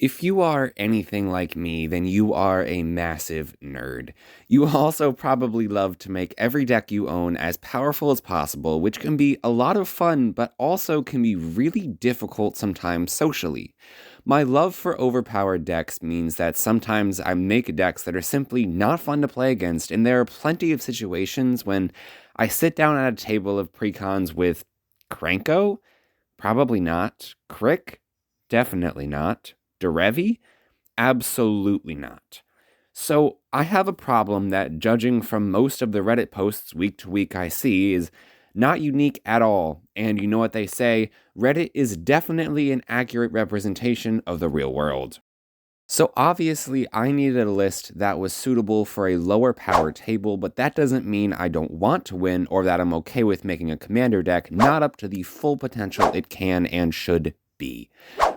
If you are anything like me, then you are a massive nerd. You also probably love to make every deck you own as powerful as possible, which can be a lot of fun, but also can be really difficult sometimes socially. My love for overpowered decks means that sometimes I make decks that are simply not fun to play against, and there are plenty of situations when I sit down at a table of precons with Krenko? Probably not. Crick? Definitely not. Derevi? Absolutely not. So I have a problem that, judging from most of the Reddit posts week to week I see, is not unique at all. And you know what they say, Reddit is definitely an accurate representation of the real world. So obviously I needed a list that was suitable for a lower power table, but that doesn't mean I don't want to win or that I'm okay with making a commander deck not up to the full potential it can and should be.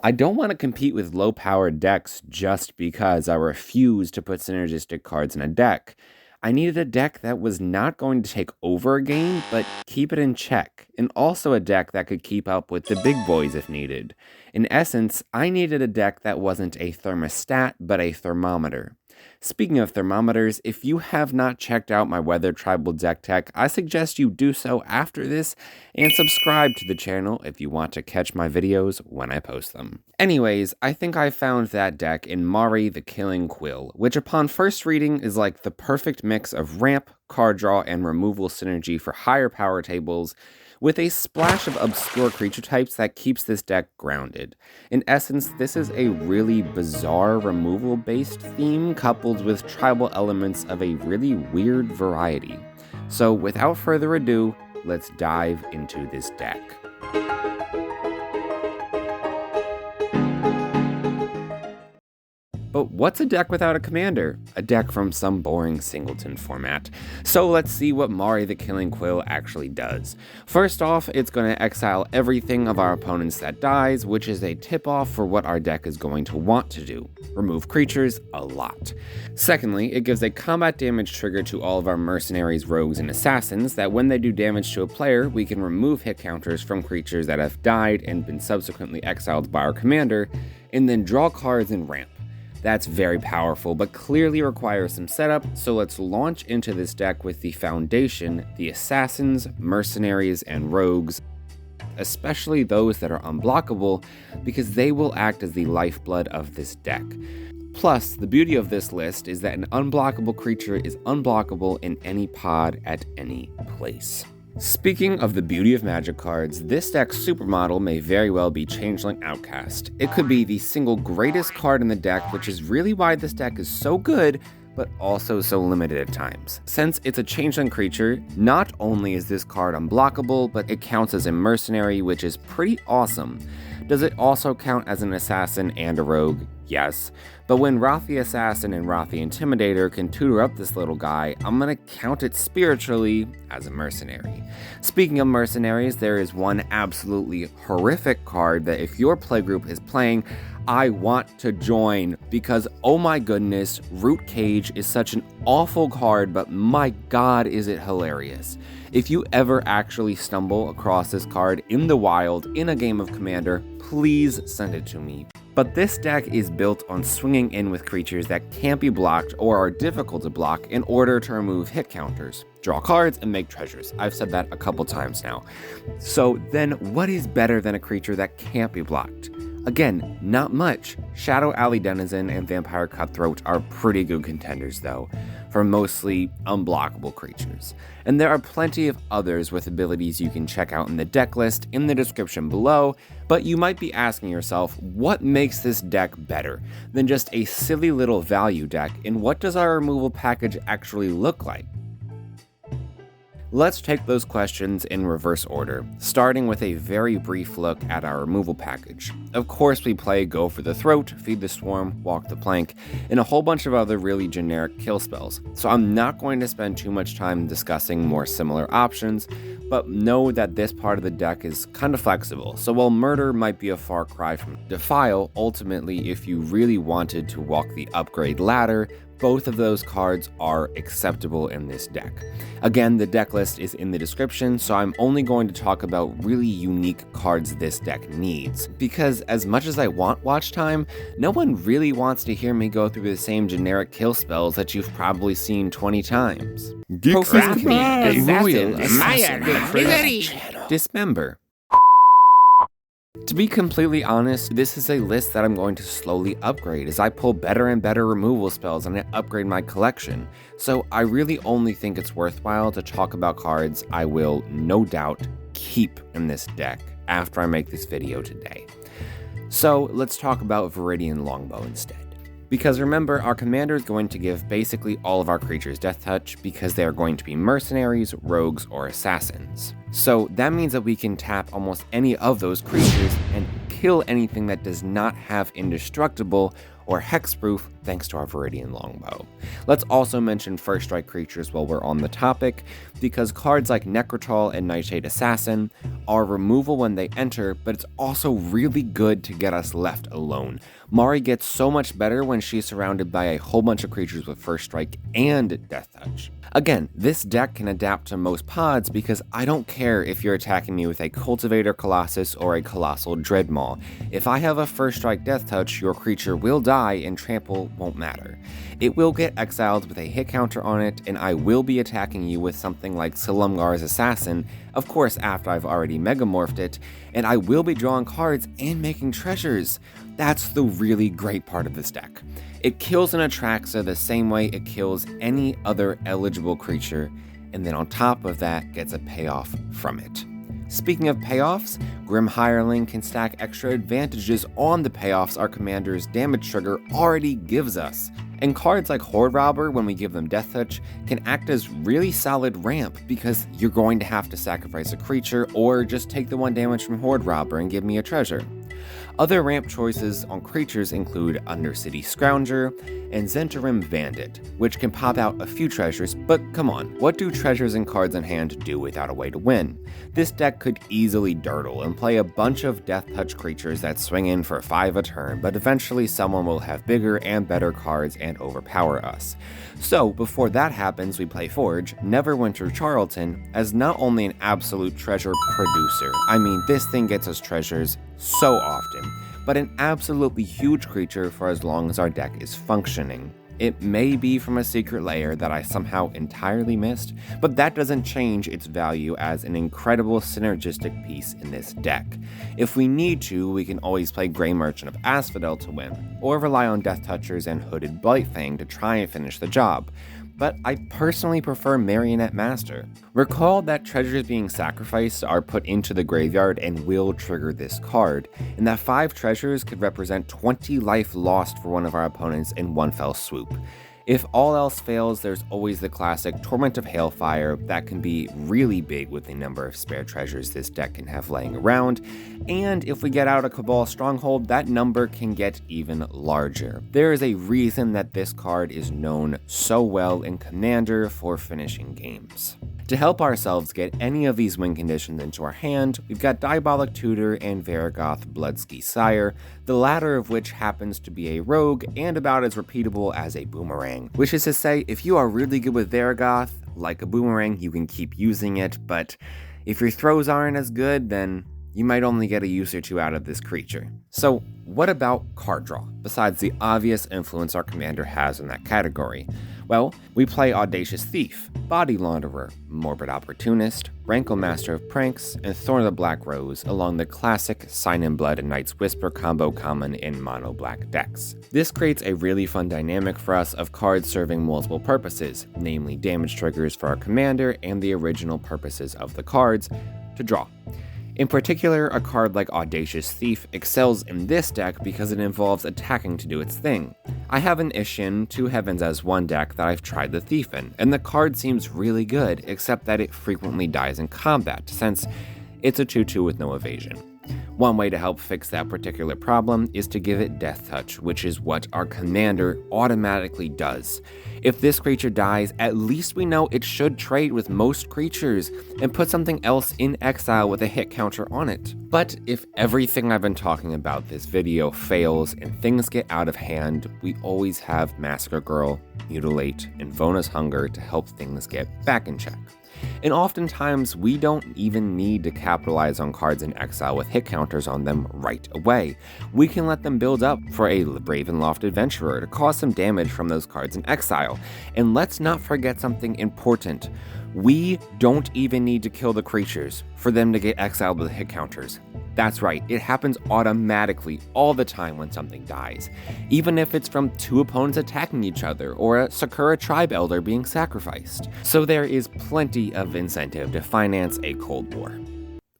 I don't want to compete with low powered decks just because I refuse to put synergistic cards in a deck. I needed a deck that was not going to take over a game, but keep it in check, and also a deck that could keep up with the big boys if needed. In essence, I needed a deck that wasn't a thermostat, but a thermometer. Speaking of thermometers, if you have not checked out my Weather Tribal deck tech, I suggest you do so after this, and subscribe to the channel if you want to catch my videos when I post them. Anyways, I think I found that deck in Mari the Killing Quill, which upon first reading is like the perfect mix of ramp, card draw, and removal synergy for higher power tables, with a splash of obscure creature types that keeps this deck grounded. In essence, this is a really bizarre removal-based theme coupled with tribal elements of a really weird variety. So without further ado, let's dive into this deck. But what's a deck without a commander? A deck from some boring singleton format. So let's see what Mari the Killing Quill actually does. First off, it's going to exile everything of our opponents that dies, which is a tip-off for what our deck is going to want to do. Remove creatures a lot. Secondly, it gives a combat damage trigger to all of our mercenaries, rogues, and assassins that when they do damage to a player, we can remove hit counters from creatures that have died and been subsequently exiled by our commander, and then draw cards and ramp. That's very powerful, but clearly requires some setup, so let's launch into this deck with the foundation, the assassins, mercenaries, and rogues, especially those that are unblockable, because they will act as the lifeblood of this deck. Plus, the beauty of this list is that an unblockable creature is unblockable in any pod at any place. Speaking of the beauty of Magic cards, this deck's supermodel may very well be Changeling Outcast. It could be the single greatest card in the deck, which is really why this deck is so good, but also so limited at times. Since it's a Changeling creature, not only is this card unblockable, but it counts as a mercenary, which is pretty awesome. Does it also count as an assassin and a rogue? Yes. But when Wrath the Assassin and Wrath the Intimidator can tutor up this little guy, I'm gonna count it spiritually as a mercenary. Speaking of mercenaries, there is one absolutely horrific card that if your playgroup is playing, I want to join, because oh my goodness, Root Cage is such an awful card, but my god is it hilarious. If you ever actually stumble across this card in the wild in a game of Commander, please send it to me. But this deck is built on swinging in with creatures that can't be blocked or are difficult to block in order to remove hit counters, draw cards, and make treasures. I've said that a couple times now. So then what is better than a creature that can't be blocked? Again, not much. Shadow Alley Denizen and Vampire Cutthroat are pretty good contenders though, for mostly unblockable creatures. And there are plenty of others with abilities you can check out in the deck list in the description below, but you might be asking yourself, what makes this deck better than just a silly little value deck, and what does our removal package actually look like? Let's take those questions in reverse order, starting with a very brief look at our removal package. Of course, we play Go for the Throat, Feed the Swarm, Walk the Plank, and a whole bunch of other really generic kill spells, so I'm not going to spend too much time discussing more similar options, but know that this part of the deck is kind of flexible, so while Murder might be a far cry from Defile, ultimately if you really wanted to walk the upgrade ladder, both of those cards are acceptable in this deck. Again, the deck list is in the description, so I'm only going to talk about really unique cards this deck needs, because as much as I want watch time, no one really wants to hear me go through the same generic kill spells that you've probably seen 20 times. Dismember. To be completely honest, this is a list that I'm going to slowly upgrade as I pull better and better removal spells and I upgrade my collection. So I really only think it's worthwhile to talk about cards I will, no doubt, keep in this deck after I make this video today. So let's talk about Viridian Longbow instead. Because remember, our commander is going to give basically all of our creatures Death Touch because they are going to be mercenaries, rogues, or assassins. So that means that we can tap almost any of those creatures and kill anything that does not have Indestructible or Hexproof thanks to our Viridian Longbow. Let's also mention First Strike creatures while we're on the topic, because cards like Necrotal and Nightshade Assassin are removal when they enter, but it's also really good to get us left alone. Mari gets so much better when she's surrounded by a whole bunch of creatures with First Strike and Death Touch. Again, this deck can adapt to most pods because I don't care if you're attacking me with a Cultivator Colossus or a Colossal Dreadmaw. If I have a First Strike Death Touch, your creature will die and trample won't matter. It will get exiled with a hit counter on it, and I will be attacking you with something like Silumgar's Assassin, of course after I've already megamorphed it, and I will be drawing cards and making treasures. That's the really great part of this deck. It kills an Atraxa the same way it kills any other eligible creature, and then on top of that gets a payoff from it. Speaking of payoffs, Grim Hireling can stack extra advantages on the payoffs our commander's damage trigger already gives us. And cards like Horde Robber, when we give them Death Touch, can act as really solid ramp because you're going to have to sacrifice a creature or just take the 1 damage from Horde Robber and give me a treasure. Other ramp choices on creatures include Undercity Scrounger and Zhentarim Bandit, which can pop out a few treasures, but come on, what do treasures and cards in hand do without a way to win? This deck could easily dirtle and play a bunch of Death Touch creatures that swing in for 5 a turn, but eventually someone will have bigger and better cards and overpower us. So before that happens, we play Forge, Neverwinter Charlton, as not only an absolute treasure producer, I mean this thing gets us treasures so often, but an absolutely huge creature for as long as our deck is functioning. It may be from a secret layer that I somehow entirely missed, but that doesn't change its value as an incredible synergistic piece in this deck. If we need to, we can always play Grey Merchant of Asphodel to win, or rely on Death Touchers and Hooded Blightfang to try and finish the job. But I personally prefer Marionette Master. Recall that treasures being sacrificed are put into the graveyard and will trigger this card, and that 5 treasures could represent 20 life lost for one of our opponents in one fell swoop. If all else fails, there's always the classic Torment of Hailfire that can be really big with the number of spare treasures this deck can have laying around, and if we get out a Cabal Stronghold, that number can get even larger. There is a reason that this card is known so well in Commander for finishing games. To help ourselves get any of these win conditions into our hand, we've got Diabolic Tutor and Varragoth Bloodski Sire, the latter of which happens to be a rogue and about as repeatable as a boomerang. Which is to say, if you are really good with Varragoth, like a boomerang, you can keep using it, but if your throws aren't as good, then you might only get a use or two out of this creature. So what about card draw, besides the obvious influence our commander has in that category? Well, we play Audacious Thief, Body Launderer, Morbid Opportunist, Rankle Master of Pranks, and Thorn of the Black Rose along the classic Sign in Blood and Night's Whisper combo common in mono black decks. This creates a really fun dynamic for us of cards serving multiple purposes, namely damage triggers for our commander and the original purposes of the cards to draw. In particular, a card like Audacious Thief excels in this deck because it involves attacking to do its thing. I have an Ishin 2 Heavens as one deck that I've tried the Thief in, and the card seems really good, except that it frequently dies in combat, since it's a 2/2 with no evasion. One way to help fix that particular problem is to give it Death Touch, which is what our commander automatically does. If this creature dies, at least we know it should trade with most creatures and put something else in exile with a hit counter on it. But if everything I've been talking about this video fails and things get out of hand, we always have Massacre Girl Mutilate, and Vona's Hunger to help things get back in check. And oftentimes, we don't even need to capitalize on cards in exile with hit counters on them right away. We can let them build up for a Ravenloft Adventurer to cause some damage from those cards in exile. And let's not forget something important. We don't even need to kill the creatures for them to get exiled with hit counters. That's right, it happens automatically all the time when something dies, even if it's from two opponents attacking each other or a Sakura Tribe Elder being sacrificed. So there is plenty of incentive to finance a Cold War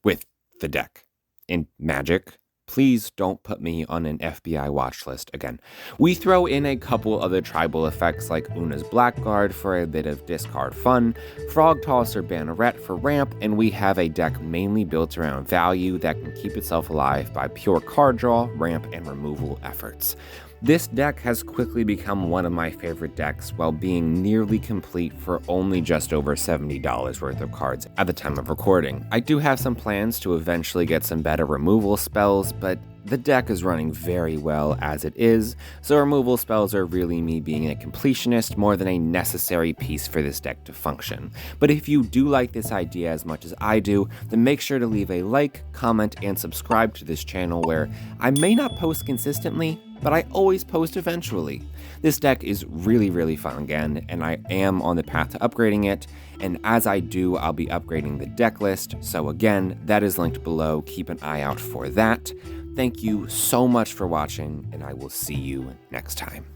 with the deck. In Magic, please don't put me on an FBI watch list again. We throw in a couple other tribal effects like Una's Blackguard for a bit of discard fun, Frog Toss or Banneret for ramp, and we have a deck mainly built around value that can keep itself alive by pure card draw, ramp, and removal efforts. This deck has quickly become one of my favorite decks while being nearly complete for only just over $70 worth of cards at the time of recording. I do have some plans to eventually get some better removal spells, but the deck is running very well as it is, so removal spells are really me being a completionist more than a necessary piece for this deck to function. But if you do like this idea as much as I do, then make sure to leave a like, comment, and subscribe to this channel where I may not post consistently, but I always post eventually. This deck is really fun again, and I am on the path to upgrading it, and as I do, I'll be upgrading the deck list, so again, that is linked below, keep an eye out for that. Thank you so much for watching, and I will see you next time.